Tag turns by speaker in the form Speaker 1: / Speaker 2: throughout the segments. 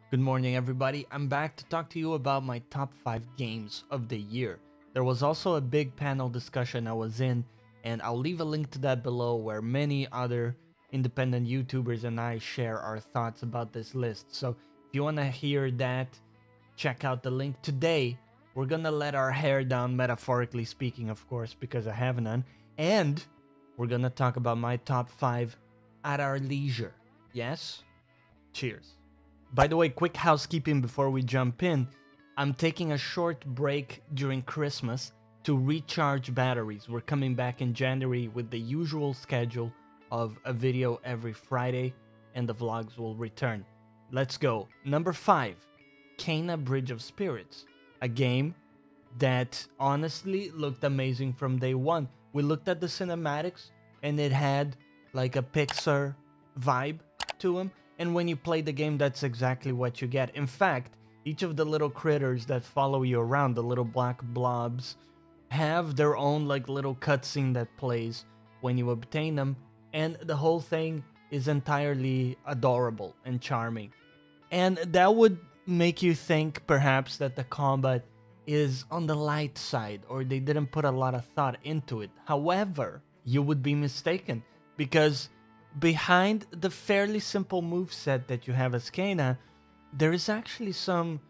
Speaker 1: Good morning, everybody. I'm back to talk to you about my top 5 games of the year. There was also a big panel discussion I was in, and I'll leave a link to that below where many other independent YouTubers and I share our thoughts about this list. So if you want to hear that, check out the link. Today, we're gonna let our hair down, metaphorically speaking, of course, because I have none, and we're gonna talk about my top 5 at our leisure. Yes? Cheers. By the way, quick housekeeping before we jump in. I'm taking a short break during Christmas to recharge batteries. We're coming back in January with the usual schedule of a video every Friday, and the vlogs will return. Let's go. Number 5, Kena Bridge of Spirits, a game that honestly looked amazing from day one. We looked at the cinematics and it had like a Pixar vibe to him. And when you play the game, that's exactly what you get. In fact, each of the little critters that follow you around, the little black blobs, have their own like little cutscene that plays when you obtain them. And the whole thing is entirely adorable and charming. And that would make you think perhaps that the combat is on the light side or they didn't put a lot of thought into it. However, you would be mistaken because behind the fairly simple moveset that you have as Kena, there is actually some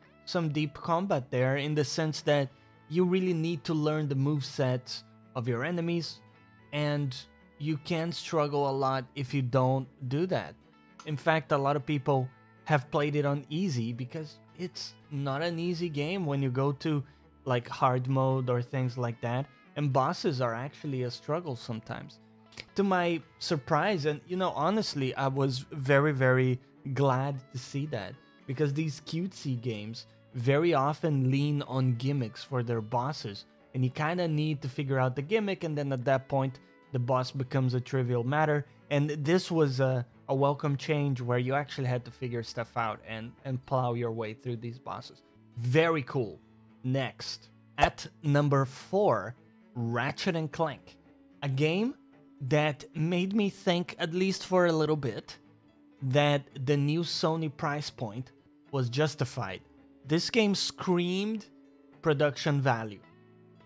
Speaker 1: deep combat there in the sense that you really need to learn the movesets of your enemies, and you can struggle a lot if you don't do that. In fact, a lot of people have played it on easy because it's not an easy game when you go to like hard mode or things like that, and bosses are actually a struggle sometimes. To my surprise, and honestly, I was very glad to see that, because these cutesy games very often lean on gimmicks for their bosses, and you kind of need to figure out the gimmick, and then at that point the boss becomes a trivial matter. And this was a welcome change where you actually had to figure stuff out and plow your way through these bosses. Very cool. Next, at number 4, Ratchet and Clank, a game that made me think, at least for a little bit, that the new Sony price point was justified. This game screamed production value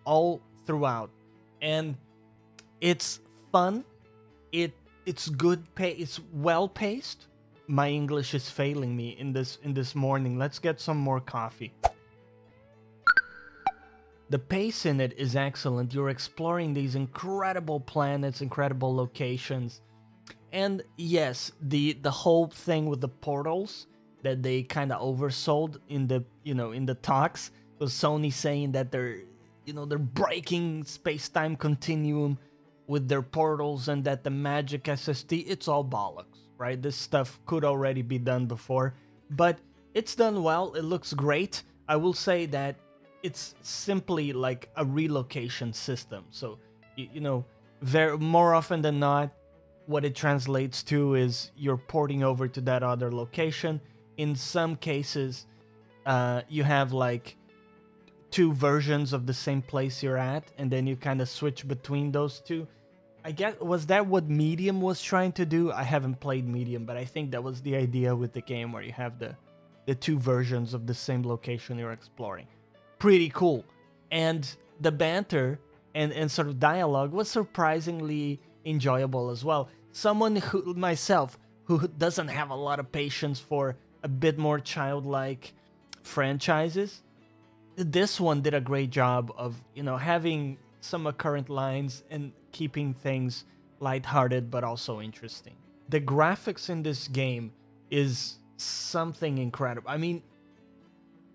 Speaker 1: all throughout, and it's fun. It's good it's well paced. My English is failing me in this morning. Let's get some more coffee. The pace in it is excellent. You're exploring these incredible planets, incredible locations. And yes, the whole thing with the portals that they kind of oversold in the in the talks was Sony saying that they're breaking space-time continuum with their portals, and that the magic SSD, it's all bollocks, right? This stuff could already be done before, but it's done well. It looks great. I will say that it's simply like a relocation system. So, very more often than not, what it translates to is you're porting over to that other location. In some cases, you have like 2 versions of the same place you're at, and then you kind of switch between those two. I guess, was that what Medium was trying to do? I haven't played Medium, but I think that was the idea with the game, where you have the 2 versions of the same location you're exploring. Pretty cool. And the banter and sort of dialogue was surprisingly enjoyable as well. Someone myself who doesn't have a lot of patience for a bit more childlike franchises, this one did a great job of having some current lines and keeping things lighthearted but also interesting. The graphics in this game is something incredible. I mean,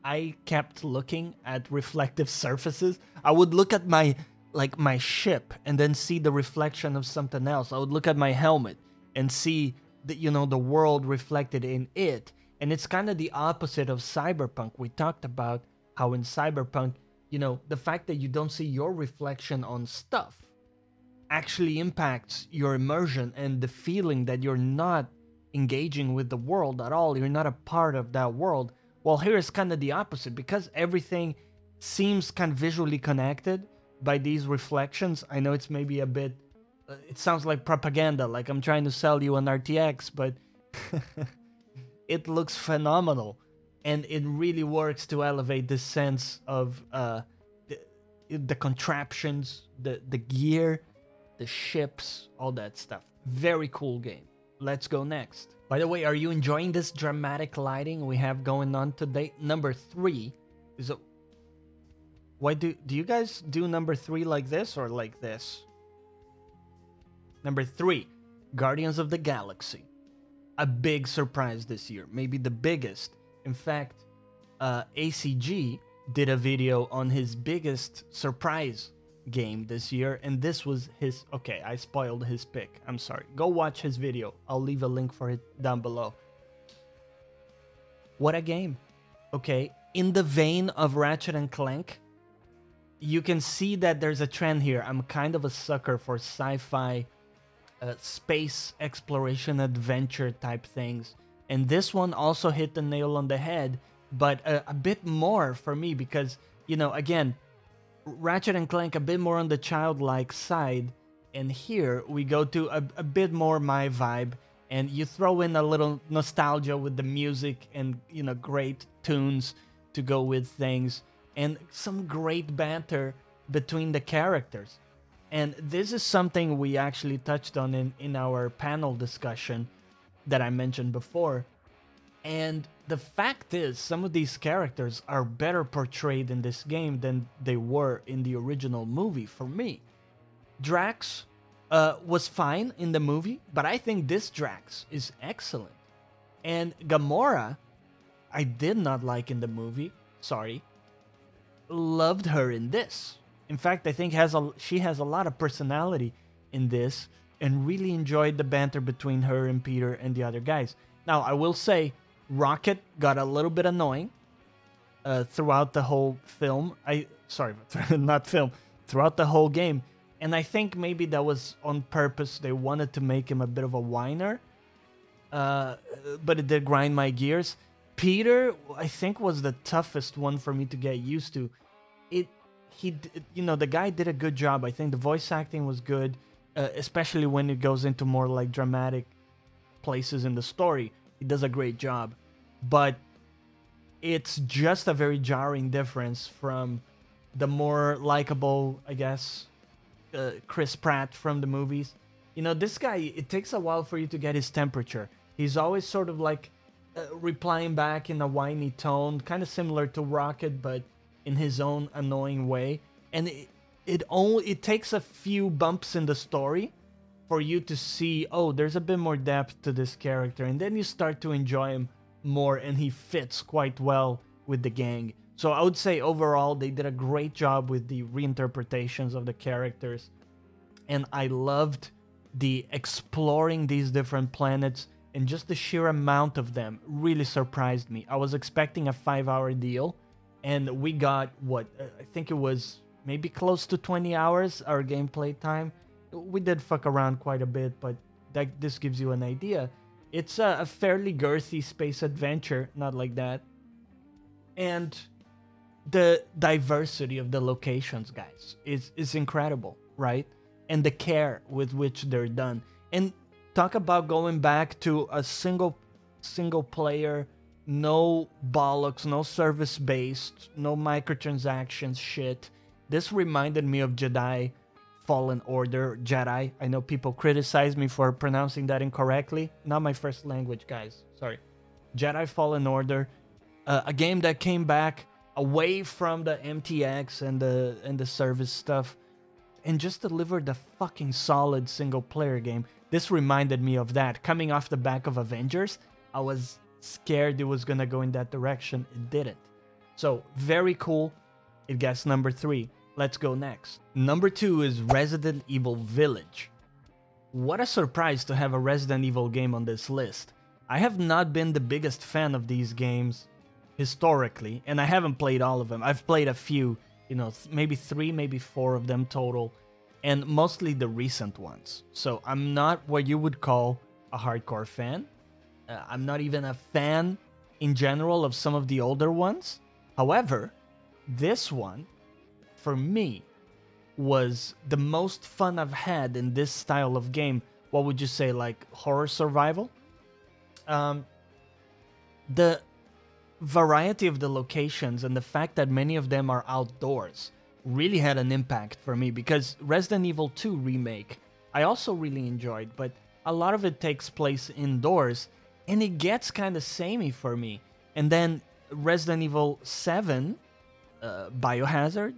Speaker 1: I kept looking at reflective surfaces. I would look at my ship and then see the reflection of something else. I would look at my helmet and see the world reflected in it. And it's kind of the opposite of Cyberpunk. We talked about how in Cyberpunk, the fact that you don't see your reflection on stuff actually impacts your immersion and the feeling that you're not engaging with the world at all. You're not a part of that world. Well, here is kind of the opposite, because everything seems kind of visually connected by these reflections. I know it's maybe a bit, it sounds like propaganda, like I'm trying to sell you an RTX, but it looks phenomenal. and it really works to elevate the sense of the contraptions, the gear, the ships, all that stuff. Very cool game. Let's go next. By the way, are you enjoying this dramatic lighting we have going on today? Number 3 is a... Why do you guys do number 3 like this or like this? Number 3, Guardians of the Galaxy. A big surprise this year, maybe the biggest. In fact, ACG did a video on his biggest surprise game this year, and this was his... Okay, I spoiled his pick. I'm sorry. Go watch his video. I'll leave a link for it down below. What a game. Okay, in the vein of Ratchet and Clank, you can see that there's a trend here. I'm kind of a sucker for sci-fi, space exploration, adventure type things. And this one also hit the nail on the head, but a bit more for me because, you know, again, Ratchet and Clank a bit more on the childlike side, and here we go to a bit more my vibe, and you throw in a little nostalgia with the music and, you know, great tunes to go with things, and some great banter between the characters. And this is something we actually touched on in our panel discussion that I mentioned before. And the fact is, some of these characters are better portrayed in this game than they were in the original movie for me. Drax was fine in the movie, but I think this Drax is excellent. And Gamora, I did not like in the movie, sorry. Loved her in this. In fact, I think she has a lot of personality in this, and really enjoyed the banter between her and Peter and the other guys. Now, I will say, Rocket got a little bit annoying throughout the whole film. Throughout the whole game. And I think maybe that was on purpose. They wanted to make him a bit of a whiner, but it did grind my gears. Peter, I think, was the toughest one for me to get used to. The guy did a good job. I think the voice acting was good, especially when it goes into more like dramatic places in the story. He does a great job, but it's just a very jarring difference from the more likable, I guess, Chris Pratt from the movies. You know, this guy, it takes a while for you to get his temperature. He's always sort of like replying back in a whiny tone, kind of similar to Rocket, but in his own annoying way. And it takes a few bumps in the story for you to see, oh, there's a bit more depth to this character, and then you start to enjoy him more, and he fits quite well with the gang. So I would say overall they did a great job with the reinterpretations of the characters, and I loved the exploring these different planets, and just the sheer amount of them really surprised me. I was expecting a 5-hour deal, and we got what I think it was maybe close to 20 hours our gameplay time. We did fuck around quite a bit, but this gives you an idea. It's a fairly girthy space adventure, not like that. And the diversity of the locations, guys, is incredible, right? And the care with which they're done. And talk about going back to a single player, no bollocks, no service-based, no microtransactions shit. This reminded me of Jedi Fallen Order. Jedi. I know people criticize me for pronouncing that incorrectly. Not my first language, guys. Sorry. Jedi Fallen Order. A game that came back away from the MTX and the service stuff, and just delivered a fucking solid single-player game. This reminded me of that. Coming off the back of Avengers, I was scared it was gonna go in that direction. It didn't. So, very cool. It gets number 3. Let's go next. Number 2 is Resident Evil Village. What a surprise to have a Resident Evil game on this list. I have not been the biggest fan of these games historically, and I haven't played all of them. I've played a few, you know, maybe 3, maybe 4 of them total, and mostly the recent ones. So I'm not what you would call a hardcore fan. I'm not even a fan in general of some of the older ones. However, this one, for me, was the most fun I've had in this style of game. What would you say, like horror survival? The variety of the locations and the fact that many of them are outdoors really had an impact for me, because Resident Evil 2 Remake I also really enjoyed, but a lot of it takes place indoors and it gets kind of samey for me. And then Resident Evil 7 Biohazard,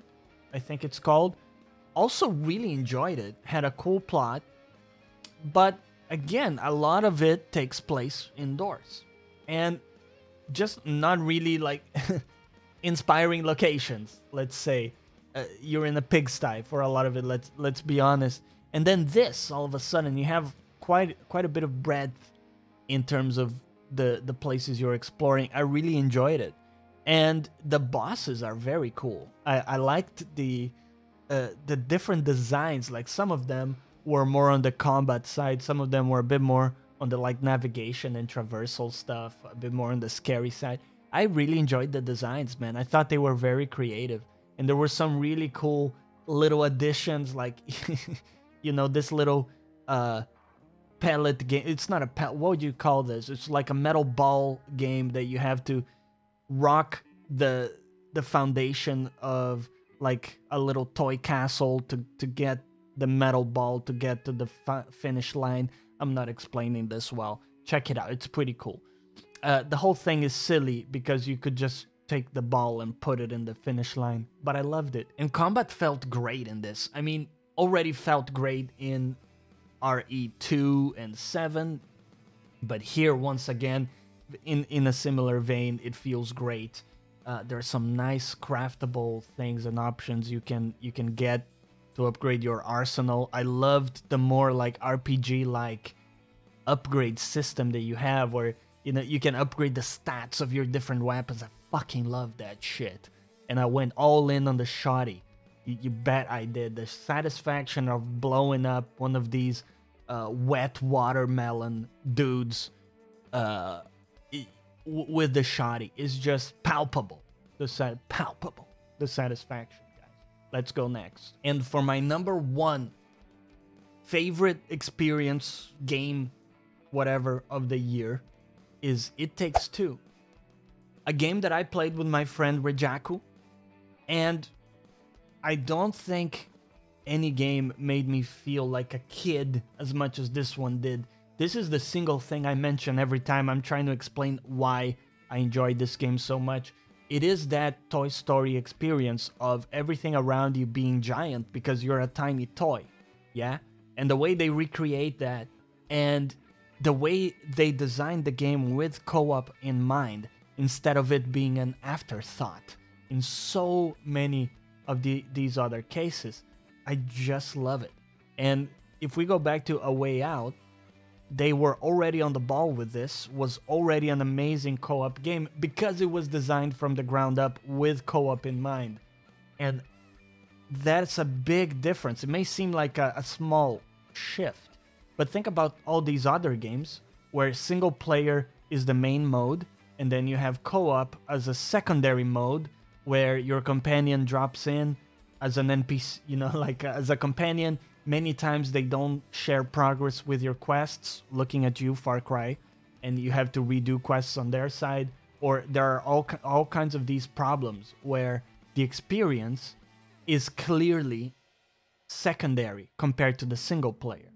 Speaker 1: I think it's called, also really enjoyed it. Had a cool plot, but again, a lot of it takes place indoors and just not really like inspiring locations. Let's say you're in a pigsty for a lot of it. Let's be honest. And then this, all of a sudden, you have quite a bit of breadth in terms of the places you're exploring. I really enjoyed it, and the bosses are very cool. I liked the different designs. Like some of them were more on the combat side, some of them were a bit more on the like navigation and traversal stuff, a bit more on the scary side. I really enjoyed the designs, man. I thought they were very creative, and there were some really cool little additions, like you know, this little pellet game. It's not a pellet. What would you call this? It's like a metal ball game that you have to rock the foundation of like a little toy castle to get the metal ball to get to the finish line. I'm not explaining this well. Check it out. It's pretty cool. The whole thing is silly because you could just take the ball and put it in the finish line, but I loved it. And combat felt great in this. I mean, already felt great in RE2 and 7, but here once again in a similar vein, it feels great. There are some nice craftable things and options you can get to upgrade your arsenal. I loved the more like RPG like upgrade system that you have, where you know you can upgrade the stats of your different weapons. I fucking love that shit, and I went all in on the shotty. You bet I did. The satisfaction of blowing up one of these wet watermelon dudes with the shotty is just palpable. The satisfaction, guys. Let's go next. And for my number one favorite experience, game, whatever, of the year is It Takes Two. A game that I played with my friend Rejaku, and I don't think any game made me feel like a kid as much as this one did. This is the single thing I mention every time I'm trying to explain why I enjoyed this game so much. It is that Toy Story experience of everything around you being giant because you're a tiny toy, yeah? And the way they recreate that, and the way they designed the game with co-op in mind, instead of it being an afterthought in so many of these other cases. I just love it. And if we go back to A Way Out, they were already on the ball with this, was already an amazing co-op game because it was designed from the ground up with co-op in mind. And that's a big difference. It may seem like a small shift, but think about all these other games where single player is the main mode, and then you have co-op as a secondary mode where your companion drops in as an NPC, you know, like as a companion. Many times they don't share progress with your quests, looking at you, Far Cry, and you have to redo quests on their side. Or there are all kinds of these problems where the experience is clearly secondary compared to the single player.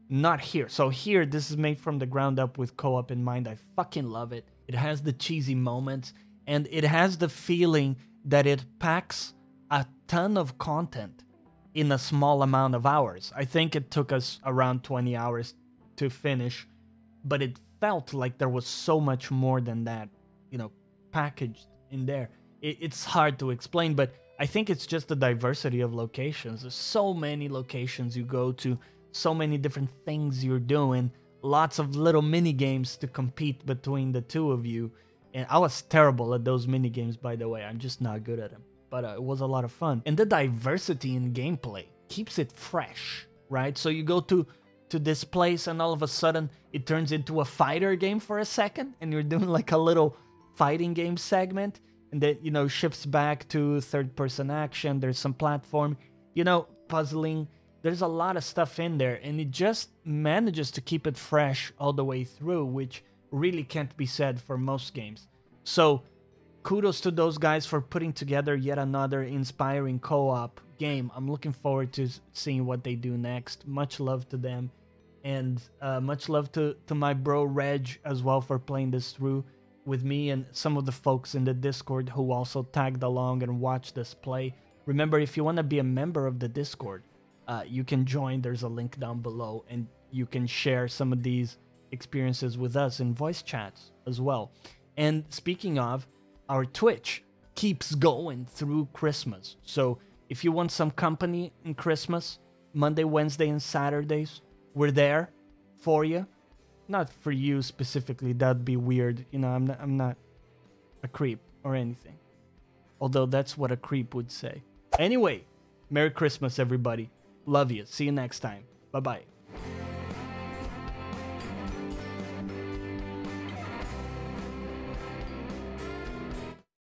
Speaker 1: Not here. So here, this is made from the ground up with co-op in mind. I fucking love it. It has the cheesy moments, and it has the feeling that it packs a ton of content in a small amount of hours. I think it took us around 20 hours to finish, but it felt like there was so much more than that, you know, packaged in there. It's hard to explain, but I think it's just the diversity of locations. There's so many locations you go to, so many different things you're doing, lots of little mini games to compete between the two of you. And I was terrible at those mini games, by the way. I'm just not good at them. But it was a lot of fun. And the diversity in gameplay keeps it fresh, right? So you go to this place and all of a sudden it turns into a fighter game for a second, and you're doing like a little fighting game segment, and then, you know, shifts back to third-person action. There's some platform, you know, puzzling. There's a lot of stuff in there, and it just manages to keep it fresh all the way through, which really can't be said for most games. So kudos to those guys for putting together yet another inspiring co-op game. I'm looking forward to seeing what they do next. Much love to them, and much love to my bro Reg as well for playing this through with me and some of the folks in the Discord who also tagged along and watched this play. Remember, if you want to be a member of the Discord, you can join. There's a link down below, and you can share some of these experiences with us in voice chats as well. And speaking of, our Twitch keeps going through Christmas. So if you want some company in Christmas, Monday, Wednesday, and Saturdays, we're there for you. Not for you specifically, that'd be weird. You know, I'm not a creep or anything. Although that's what a creep would say. Anyway, Merry Christmas, everybody. Love you. See you next time. Bye-bye.